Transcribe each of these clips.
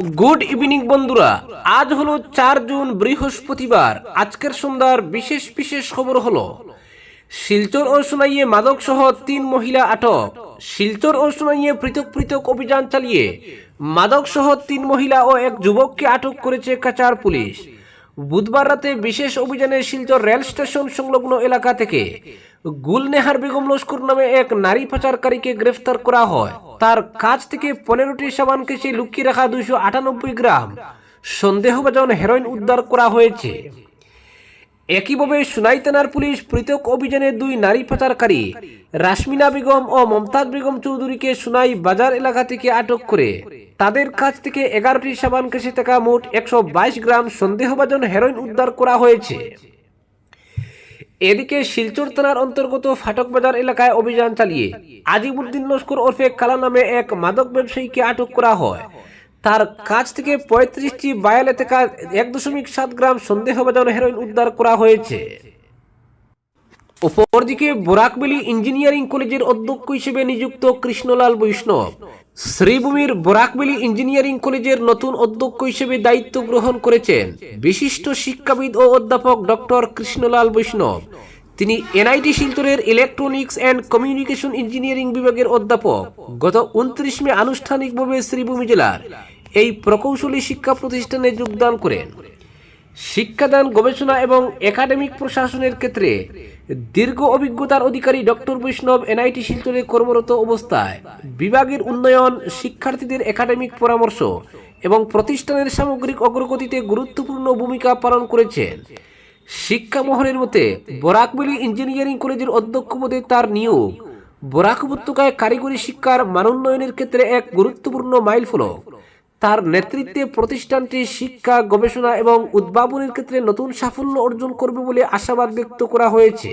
Good evening বন্ধুরা, আজ হলো 4 জুন বৃহস্পতিবার। আজকের সন্ধ্যার বিশেষ বিশেষ খবর হলো শিলচর ও সোনাইয়ে মাদক সহ 3 মহিলা আটক। শিলচর ও সোনাইয়ে পৃথক পৃথক অভিযান চালিয়ে মাদক সহ 3 মহিলা ও এক যুবককে আটক করেছে কাচার পুলিশ। বুধবার রাতে বিশেষ অভিযানে শিলচর রেল স্টেশন সংলগ্ন এলাকা থেকে গুলনেহার বেগম লস্কর নামে এক নারী পাচারকারীকে গ্রেফতার করা হয়। তার কাছ থেকে 15টি সাবান কেসে লুকিয়ে রাখা 298 গ্রাম সন্দেহভাজন হেরোইন উদ্ধার করা হয়েছে। একইভাবে সোনাই থানার পুলিশ পৃথক অভিযানে 2 নারী পাচারকারী রাশমিনা বেগম ও মমতাজ বেগম চৌধুরীকে সোনাই বাজার এলাকা থেকে আটক করে তাদের কাছ থেকে 11টি সাবান কেসে থাকা মোট 122 গ্রাম সন্দেহভাজন হেরোইন উদ্ধার করা হয়েছে। এদিকে শিলচর থানার অন্তর্গত ফাটক বাজার এলাকায় অভিযান চালিয়ে আজিমউদ্দিন লস্কর ওরফে কালা নামে এক মাদক ব্যবসায়ীকে আটক করা হয়। তার কাছ থেকে 35টি বায়ালে থাকা 1.7 গ্রাম সন্দেহভাজন হেরোইন উদ্ধার করা হয়েছে। অপরদিকে বরাকবেলি ইঞ্জিনিয়ারিং কলেজের অধ্যক্ষ হিসেবে নিযুক্ত কৃষ্ণলাল বৈষ্ণব শ্রীভূমির বরাকবেলি ইঞ্জিনিয়ারিং কলেজের নতুন অধ্যক্ষ হিসেবে দায়িত্ব গ্রহণ করেছেন বিশিষ্ট শিক্ষাবিদ ও অধ্যাপক ডক্টর কৃষ্ণলাল বৈষ্ণব। তিনি এনআইটি শিলচরের ইলেকট্রনিক্স অ্যান্ড কমিউনিকেশন ইঞ্জিনিয়ারিং বিভাগের অধ্যাপক। গত 29 মে আনুষ্ঠানিকভাবে শ্রীভূমি জেলার এই প্রকৌশলী শিক্ষা প্রতিষ্ঠানে যোগদান করেন। শিক্ষাদান, গবেষণা এবং একাডেমিক প্রশাসনের ক্ষেত্রে দীর্ঘ অভিজ্ঞতার অধিকারী ডক্টর বৈষ্ণব এনআইটি শিলচরে কর্মরত অবস্থায় বিভাগের উন্নয়ন, শিক্ষার্থীদের একাডেমিক পরামর্শ এবং প্রতিষ্ঠানের সামগ্রিক অগ্রগতিতে গুরুত্বপূর্ণ ভূমিকা পালন করেছেন। শিক্ষা মহলের মতে বরাকবেলি ইঞ্জিনিয়ারিং কলেজের অধ্যক্ষ পদে তার নিয়োগ বরাক উপত্যকায় কারিগরি শিক্ষার মানোন্নয়নের ক্ষেত্রে এক গুরুত্বপূর্ণ মাইলফলক। তার নেতৃত্বে প্রতিষ্ঠানটি শিক্ষা, গবেষণা এবং উদ্ভাবনের ক্ষেত্রে নতুন সাফল্য অর্জন করবে বলে আশাবাদ ব্যক্ত করা হয়েছে।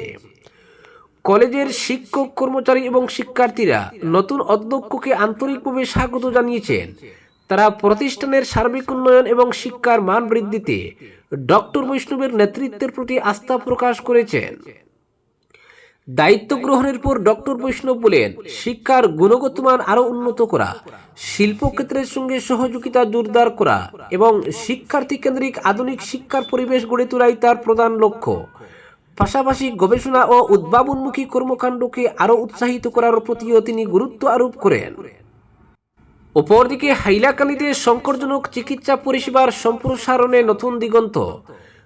কলেজের শিক্ষক, কর্মচারী এবং শিক্ষার্থীরা নতুন অধ্যক্ষকে আন্তরিকভাবে স্বাগত জানিয়েছেন। তারা প্রতিষ্ঠানের সার্বিক উন্নয়ন এবং শিক্ষার মান বৃদ্ধিতে ডক্টর বৈষ্ণবের নেতৃত্বের প্রতি আস্থা প্রকাশ করেছেন। দায়িত্ব গ্রহণের পর ডক্টর বৈষ্ণব বলেন, শিক্ষার গুণগত মান আরও উন্নত করা, শিল্পক্ষেত্রের সঙ্গে সহযোগিতা জোরদার করা এবং শিক্ষার্থী কেন্দ্রিক আধুনিক শিক্ষার পরিবেশ গড়ে তোলাই তার প্রধান লক্ষ্য। পাশাপাশি গবেষণা ও উদ্ভাবনমুখী কর্মকাণ্ডকে আরও উৎসাহিত করার প্রতিও তিনি গুরুত্ব আরোপ করেন। অপরদিকে হাইলাকান্দিতে সংকটজনক চিকিৎসা পরিষেবার সম্প্রসারণে নতুন দিগন্ত।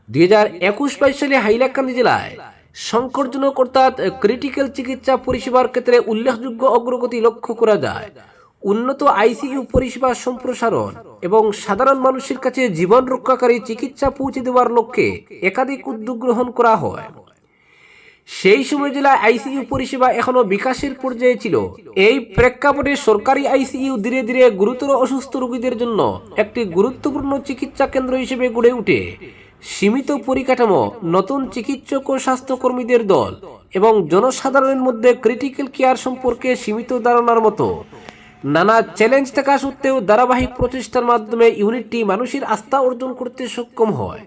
2021-22 সালে হাইলাকান্দি জেলায় সংকটজনক অর্থাৎ ক্রিটিক্যাল চিকিৎসা পরিষেবার ক্ষেত্রে উল্লেখযোগ্য অগ্রগতি লক্ষ্য করা যায়। উন্নত আইসিইউ পরিষেবা সম্প্রসারণ এবং সাধারণ মানুষের কাছে জীবন রক্ষাকারী চিকিৎসা পৌঁছে দেওয়ার লক্ষ্যে একাধিক উদ্যোগ গ্রহণ করা হয়। সেই সময় জেলায় আইসিইউ পরিষেবা এখনো বিকাশের পর্যায়ে ছিল। এই প্রেক্ষাপটে সরকারি আইসিইউ ধীরে ধীরে গুরুতর অসুস্থ রোগীদের জন্য একটি গুরুত্বপূর্ণ চিকিৎসা কেন্দ্র হিসেবে গড়ে ওঠে। সীমিত পরিকাঠামো, নতুন চিকিৎসক ও স্বাস্থ্যকর্মীদের দল এবং জনসাধারণের মধ্যে ক্রিটিক্যাল কেয়ার সম্পর্কে সীমিত ধারণার মতো নানা চ্যালেঞ্জ থাকা সত্ত্বেও ধারাবাহিক প্রচেষ্টার মাধ্যমে ইউনিটটি মানুষের আস্থা অর্জন করতে সক্ষম হয়।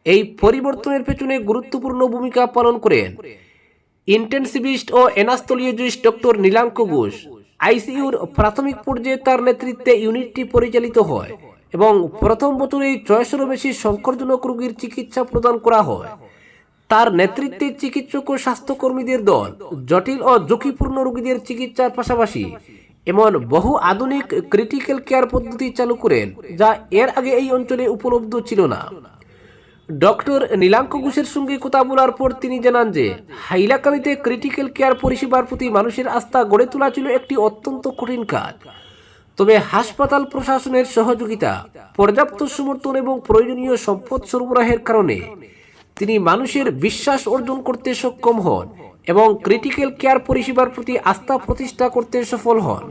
এই পরিবর্তনের পেছনে গুরুত্বপূর্ণ ভূমিকা পালন করেন ইন্টেনসিভিস্ট ও অ্যানাস্থেসিওলজিস্ট ডক্টর নীলাঙ্ক ঘোষ। আইসিইউর প্রাথমিক পর্যায়ে তার নেতৃত্বে ইউনিটটি পরিচালিত হয় এবং প্রথম বছরেই 600-এরও বেশি সংকটজনক রোগীর চিকিৎসা প্রদান করা হয়। তার নেতৃত্বে চিকিৎসক ও স্বাস্থ্যকর্মীদের দল জটিল ও ঝুঁকিপূর্ণ রোগীদের চিকিৎসার পাশাপাশি এমন বহু আধুনিক ক্রিটিক্যাল কেয়ার পদ্ধতি চালু করেন যা এর আগে এই অঞ্চলে উপলব্ধ ছিল না। ডক্টর নীলাঙ্ক ঘোষের সঙ্গে কথা বলার পর তিনি জানান যে হাইলাকান্দিতে ক্রিটিক্যাল কেয়ার পরিষেবার প্রতি মানুষের আস্থা গড়ে তোলা ছিল একটি অত্যন্ত কঠিন কাজ। তবে হাসপাতাল প্রশাসনের সহযোগিতা, পর্যাপ্ত সমর্থন এবং প্রয়োজনীয় সম্পদ সরবরাহের কারণে তিনি মানুষের বিশ্বাস অর্জন করতে সক্ষম হন এবং ক্রিটিক্যাল কেয়ার পরিষেবার প্রতি আস্থা প্রতিষ্ঠা করতে সফল হন।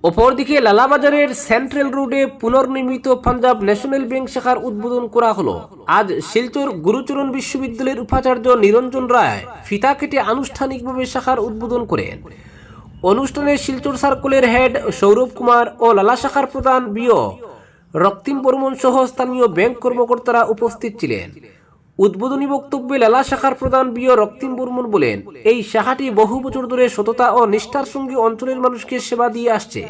অপরদিকে লালাবাজারের সেন্ট্রাল রোডে পুনর্নির্মিত পাঞ্জাব ন্যাশনাল ব্যাংক শাখার উদ্বোধন করা হলো। আজ শিলচর গুরুচরণ বিশ্ববিদ্যালয়ের উপাচার্য নিরঞ্জন রায় ফিতা কেটে আনুষ্ঠানিকভাবে শাখার উদ্বোধন করেন। অনুষ্ঠানে শিলচর সার্কেলের হেড সৌরভ কুমার ও লালা শাখার প্রধান বিও রক্তিম বর্মন সহ স্থানীয় ব্যাংক কর্মকর্তারা উপস্থিত ছিলেন। উদ্বোধনী বক্তব্যে লালা শাখার প্রধান বিও রক্তিম বর্মন বলেন, এই শাখাটি বহু বছর ধরে সততা ও নিষ্ঠার সঙ্গে অঞ্চলের মানুষকে সেবা দিয়ে আসছে।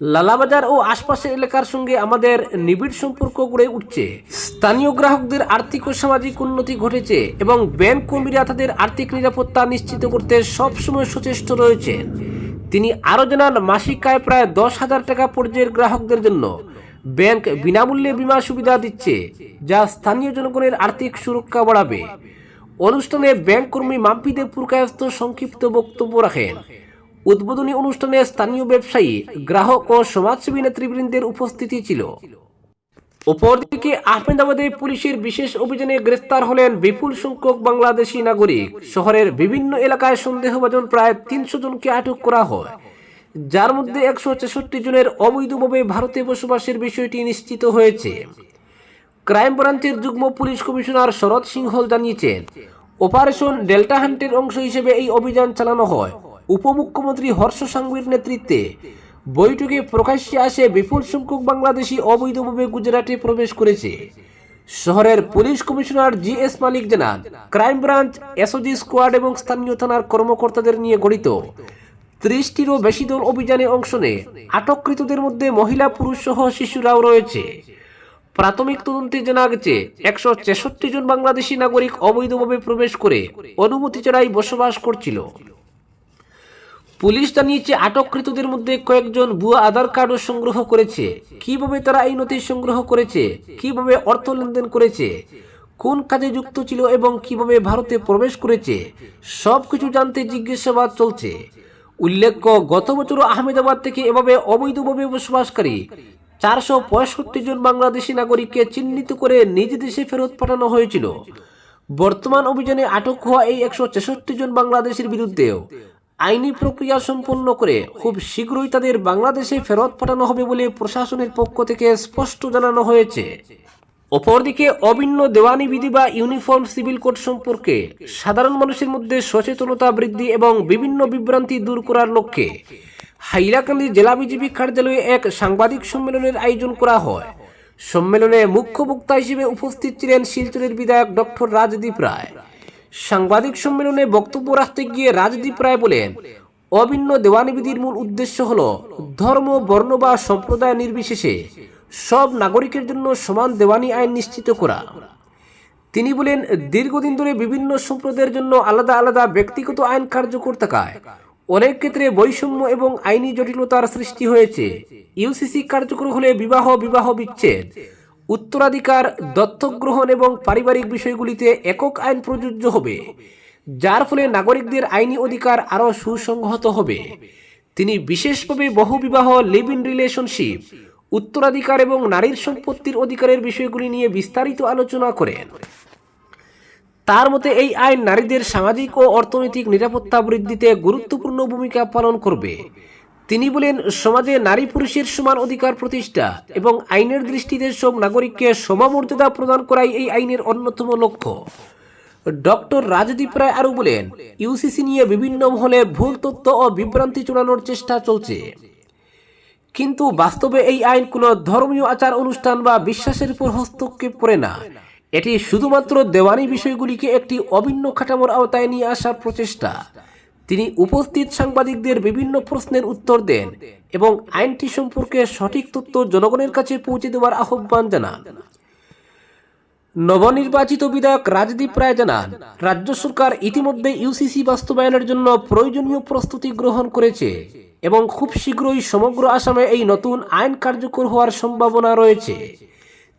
লালাবাজার ও আশপাশের এলাকার সঙ্গে আমাদের নিবিড় সম্পর্ক গড়ে উঠছে। স্থানীয় গ্রাহকদের আর্থিক ও সামাজিক উন্নতি ঘটেছে এবং ব্যাংক কর্মীরা তাদের আর্থিক নিরাপত্তা নিশ্চিত করতে সবসময় সচেষ্ট রয়েছেন। তিনি আরও জানান, মাসিক আয় প্রায় 10,000 টাকা পর্যায়ের গ্রাহকদের জন্য ব্যাংক বিনামূল্যে বীমা সুবিধা দিচ্ছে, যা স্থানীয় জনগণের আর্থিক সুরক্ষা বাড়াবে। অনুষ্ঠানে ব্যাংক কর্মী মাম্পি দেব পুরকায়স্থ সংক্ষিপ্ত বক্তব্য রাখেন। উদ্বোধনী অনুষ্ঠানে স্থানীয় ব্যবসায়ী, গ্রাহক ও সমাজসেবী নেতৃবৃন্দের উপস্থিতি ছিল। অপরদিকে আহমেদাবাদে পুলিশের বিশেষ অভিযানে গ্রেফতার হলেন বিপুল সংখ্যক বাংলাদেশি নাগরিক। শহরের বিভিন্ন এলাকায় সন্দেহভাজন প্রায় 300 জনকে আটক করা হয়, যার মধ্যে 166 জনের অবৈধভাবে ভারতে বসবাসের বিষয়টি নিশ্চিত হয়েছে। ক্রাইম ব্রাঞ্চের যুগ্ম পুলিশ কমিশনার শরৎ সিংহল জানিয়েছেন, অপারেশন ডেল্টা হান্টের অংশ হিসেবে এই অভিযান চালানো হয়। উপমুখ্যমন্ত্রী হর্ষ সাংঘভির নেতৃত্বে বৈঠকে প্রকাশ্যে আসে বিপুল সংখ্যক বাংলাদেশি অবৈধভাবে গুজরাটে প্রবেশ করেছে। শহরের পুলিশ কমিশনার GS মালিক জানান, ক্রাইম ব্রাঞ্চ, SOG স্কোয়াড এবং স্থানীয় থানার কর্মকর্তাদের নিয়ে গঠিত 30টিরও বেশি দল অভিযানে অংশ নেয়। আটককৃতদের মধ্যে মহিলা, পুরুষ সহ শিশুরাও রয়েছে। প্রাথমিক তদন্তে জানা গেছে 166 জন বাংলাদেশি নাগরিক অবৈধভাবে প্রবেশ করে অনুমতি ছাড়াই বসবাস করছিল। পুলিশ জানিয়েছে, আটককৃতদের মধ্যে কয়েকজন ভুয়া আধার কার্ডও সংগ্রহ করেছে। কিভাবে তারা এই নথি সংগ্রহ করেছে, কিভাবে অর্থ লেনদেন করেছে, কোন কাজে যুক্ত ছিল এবং কিভাবে ভারতে প্রবেশ করেছে, সবকিছু জানতে জিজ্ঞাসাবাদ চলছে। উল্লেখ্য, গত বছর আহমেদাবাদ থেকে এভাবে অবৈধভাবে বসবাসকারী 465 জন বাংলাদেশি নাগরিককে চিহ্নিত করে নিজ দেশে ফেরত পাঠানো হয়েছিল। বর্তমান অভিযানে আটক হওয়া এই 166 জন বাংলাদেশের বিরুদ্ধেও আইনি প্রক্রিয়া সম্পন্ন করে খুব শীঘ্রই তাদের বাংলাদেশে ফেরত পাঠানো হবে বলে প্রশাসনের পক্ষ থেকে স্পষ্ট জানানো হয়েছে। অপরদিকে অভিন্ন দেওয়ানি বিধি বা ইউনিফর্ম সিভিল কোড সম্পর্কে সাধারণ মানুষের মধ্যে সচেতনতা বৃদ্ধি এবং বিভিন্ন বিভ্রান্তি দূর করার লক্ষ্যে হাইলাকান্দি জেলা বিজেপি কার্যালয়ে এক সাংবাদিক সম্মেলনের আয়োজন করা হয়। সম্মেলনে মুখ্য বক্তা হিসেবে উপস্থিত ছিলেন শিলচরের বিধায়ক ডক্টর রাজদীপ রায়। সাংবাদিক সম্মেলনে বক্তব্য রাখতে গিয়ে রাজদীপ রায় বলেন, অভিন্ন দেওয়ানি বিধির মূল উদ্দেশ্য হল ধর্ম, বর্ণ বা সম্প্রদায় নির্বিশেষে সব নাগরিকের জন্য সমান দেওয়ানি আইন নিশ্চিত করা। তিনি বলেন, দীর্ঘদিন ধরে বিভিন্ন সম্প্রদায়ের জন্য আলাদা আলাদা ব্যক্তিগত আইন কার্যকর থাকায় অনেক ক্ষেত্রে বৈষম্য এবং আইনি জটিলতার সৃষ্টি হয়েছে। ইউসিসি কার্যকর হলে বিবাহ বিচ্ছেদ, উত্তরাধিকার, দত্তক গ্রহণ এবং পারিবারিক বিষয়গুলিতে একক আইন প্রযোজ্য হবে, যার ফলে নাগরিকদের আইনি অধিকার আরও সুসংহত হবে। তিনি বিশেষভাবে বহুবিবাহ, লিভ ইন রিলেশনশিপ, উত্তরাধিকার এবং নারীর সম্পত্তির অধিকারের বিষয়গুলি নিয়ে বিস্তারিত আলোচনা করেন। তার মতে এই আইন নারীদের সামাজিক ও অর্থনৈতিক নিরাপত্তা বৃদ্ধিতে গুরুত্বপূর্ণ ভূমিকা পালন করবে। তিনি বলেন, সমাজে নারী পুরুষের সমান অধিকার প্রতিষ্ঠা এবং আইনের দৃষ্টিতে সব নাগরিককে সমমর্যাদা প্রদান করাই এই আইনের অন্যতম লক্ষ্য। ডক্টর রাজদীপ রায় আরও বলেন, ইউসিসি নিয়ে বিভিন্ন মহলে ভুল তথ্য ও বিভ্রান্তি ছড়ানোর চেষ্টা চলছে, কিন্তু বাস্তবে এই আইন কোনো ধর্মীয় আচার অনুষ্ঠান বা বিশ্বাসের উপর হস্তক্ষেপ করে না। এটি শুধুমাত্র দেওয়ানি বিষয়গুলিকে একটি অভিন্ন কাঠামোর আওতায় নিয়ে আসার প্রচেষ্টা। তিনি উপস্থিত সাংবাদিকদের বিভিন্ন প্রশ্নের উত্তর দেন এবং আইনটি সম্পর্কে সঠিক তথ্য জনগণের কাছে পৌঁছে দেওয়ার আহ্বান জানান। নবনির্বাচিত বিধায়ক রাজদীপ রায় জানান, রাজ্য সরকার ইতিমধ্যে ইউসিসি বাস্তবায়নের জন্য প্রয়োজনীয় প্রস্তুতি গ্রহণ করেছে এবং খুব শীঘ্রই সমগ্র আসামে এই নতুন আইন কার্যকর হওয়ার সম্ভাবনা রয়েছে।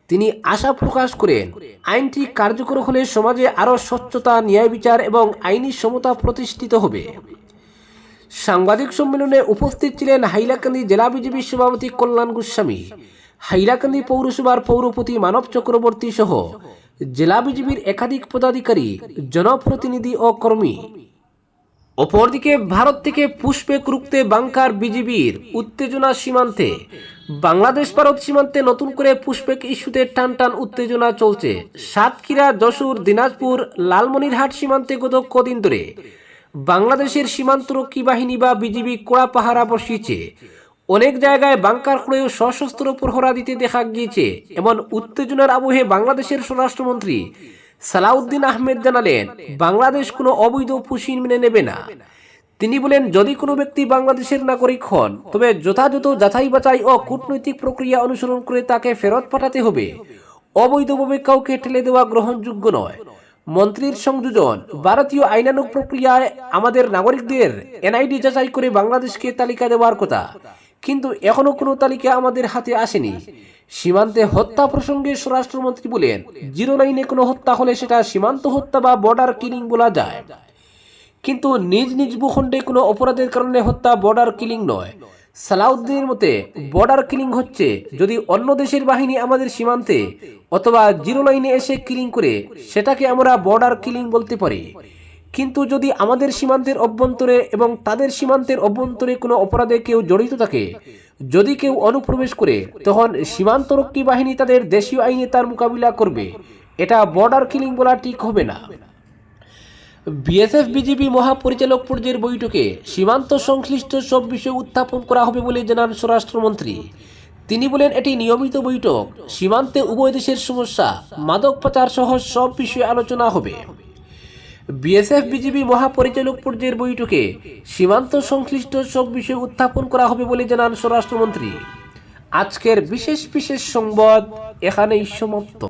তিনি আশা প্রকাশ করেন, আইনটি কার্যকর হলে সমাজে আরও স্বচ্ছতা, ন্যায় বিচার এবং আইনি সমতা প্রতিষ্ঠিত হবে। সাংবাদিক সম্মেলনে উপস্থিত ছিলেন হাইলাকান্দি জেলা বিজেপি সভাপতি কল্যাণ গোস্বামী, হাইলাকান্দি পৌরসভার পৌরপতি মানব চক্রবর্তী সহ জেলা বিজেপির একাধিক পদাধিকারী, জনপ্রতিনিধি ও কর্মী। অপরদিকে ভারত থেকে পুশব্যাক রুখতে বাংকার বিজিবির উত্তেজনা সীমান্তে। বাংলাদেশ ভারত সীমান্তে নতুন করে পুশব্যাক ইস্যুতে টানটান উত্তেজনা চলছে। সাতক্ষীরা, যশোর, দিনাজপুর, লালমনিরহাট সীমান্তে গত কদিন ধরে বাংলাদেশের সীমান্তরক্ষী বাহিনী বা বিজিবি কড়া পাহারা বসিয়েছে। অনেক জায়গায় বাংকার খুঁড়েও সশস্ত্র প্রহরা দিতে দেখা গিয়েছে। এমন উত্তেজনার আবহে বাংলাদেশের তিনি বলেন, যদি কোনো ব্যক্তি বাংলাদেশের নাগরিক হন তবে যথাযথ যাচাই বাছাই ও কূটনৈতিক প্রক্রিয়া অনুসরণ করে তাকে ফেরত পাঠাতে হবে। অবৈধভাবে কাউকে ঠেলে দেওয়া গ্রহণযোগ্য নয়। মন্ত্রীর সংযোজন, ভারতীয় আইনানুগ প্রক্রিয়ায় আমাদের নাগরিকদের এনআইডি যাচাই করে বাংলাদেশকে তালিকা দেওয়ার কথা, কিন্তু এখনো কোনো তালিকা আমাদের হাতে আসেনি। সীমান্তে হত্যা প্রসঙ্গে স্বরাষ্ট্রমন্ত্রী বলেন, জিরো লাইনে কোনো হত্যা হলে সেটা সীমান্ত হত্যা বা বর্ডার কিলিং বলা যায়, কিন্তু নিজ নিজ ভূখণ্ডে কোনো অপরাধের কারণে হত্যা বর্ডার কিলিং নয়। সালাউদ্দিনের মতে বর্ডার কিলিং হচ্ছে যদি অন্য দেশের বাহিনী আমাদের সীমান্তে অথবা জিরো লাইনে এসে কিলিং করে, সেটাকে আমরা বর্ডার কিলিং বলতে পারি। কিন্তু যদি আমাদের সীমান্তের অভ্যন্তরে এবং তাদের সীমান্তের অভ্যন্তরে কোনো অপরাধে কেউ জড়িত থাকে, যদি কেউ অনুপ্রবেশ করে, তখন সীমান্তরক্ষী বাহিনী তাদের দেশীয় আইনে তার মোকাবিলা করবে। এটা বর্ডার কিলিং বলা ঠিক হবে না। বিএসএফ বিজিবি মহাপরিচালক পর্যায়ের বৈঠকে সীমান্ত সংশ্লিষ্ট সব বিষয় উত্থাপন করা হবে বলে জানান স্বরাষ্ট্রমন্ত্রী। তিনি বলেন, এটি নিয়মিত বৈঠক, সীমান্তে উভয় দেশের সমস্যা, মাদক পাচার সহ সব বিষয়ে আলোচনা হবে। বিএসএফ বিজিবি মহাপরিচালক পর্যায়ের বৈঠকে সীমান্ত সংশ্লিষ্ট সব বিষয় উত্থাপন করা হবে বলে জানান স্বরাষ্ট্রমন্ত্রী। আজকের বিশেষ সংবাদ এখানেই সমাপ্ত।